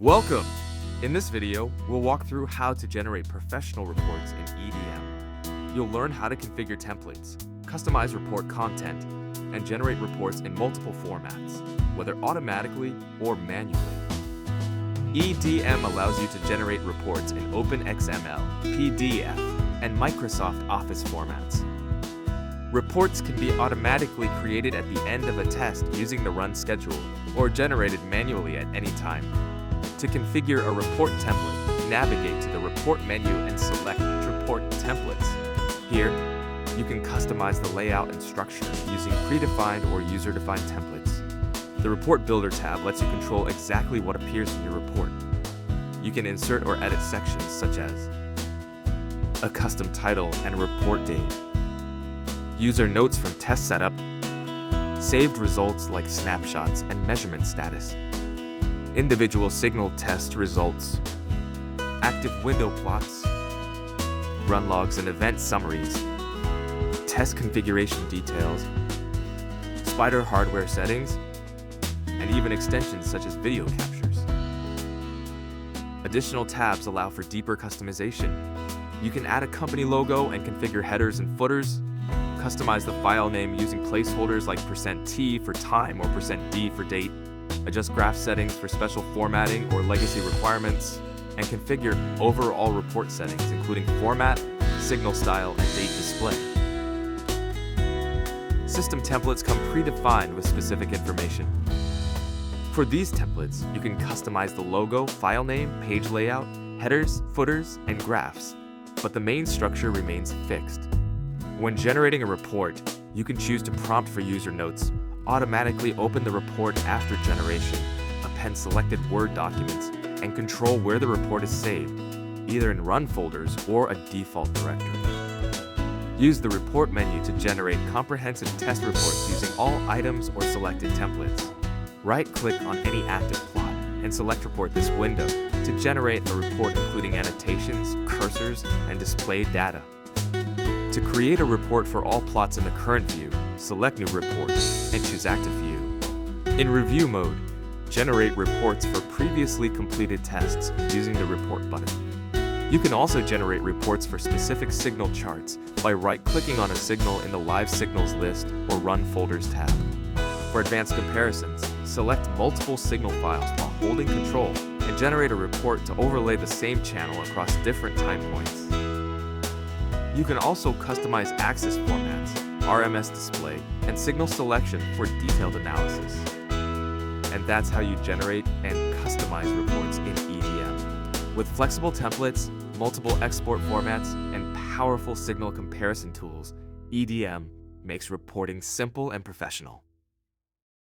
Welcome! In this video, we'll walk through how to generate professional reports in EDM. You'll learn how to configure templates, customize report content, and generate reports in multiple formats, whether automatically or manually. EDM allows you to generate reports in OpenXML, PDF, and Microsoft Office formats. Reports can be automatically created at the end of a test using the run schedule or generated manually at any time. To configure a report template, navigate to the Report menu and select Report Templates. Here, you can customize the layout and structure using predefined or user-defined templates. The Report Builder tab lets you control exactly what appears in your report. You can insert or edit sections such as a custom title and a report date, user notes from test setup, saved results like snapshots and measurement status, individual signal test results, active window plots, run logs and event summaries, test configuration details, spider hardware settings, and even extensions such as video captures. Additional tabs allow for deeper customization. You can add a company logo and configure headers and footers, customize the file name using placeholders like %T for time or %D for date, adjust graph settings for special formatting or legacy requirements, and configure overall report settings including format, signal style, and date display. System templates come predefined with specific information. For these templates, you can customize the logo, file name, page layout, headers, footers, and graphs, but the main structure remains fixed. When generating a report, you can choose to prompt for user notes, automatically open the report after generation, append selected Word documents, and control where the report is saved, either in run folders or a default directory. Use the report menu to generate comprehensive test reports using all items or selected templates. Right-click on any active plot and select Report this window to generate a report including annotations, cursors, and displayed data. To create a report for all plots in the current view, select New Report and choose Active View. In Review mode, generate reports for previously completed tests using the Report button. You can also generate reports for specific signal charts by right-clicking on a signal in the Live Signals list or Run Folders tab. For advanced comparisons, select multiple signal files while holding Control and generate a report to overlay the same channel across different time points. You can also customize axis formats, RMS display, and signal selection for detailed analysis. And that's how you generate and customize reports in EDM. With flexible templates, multiple export formats, and powerful signal comparison tools, EDM makes reporting simple and professional.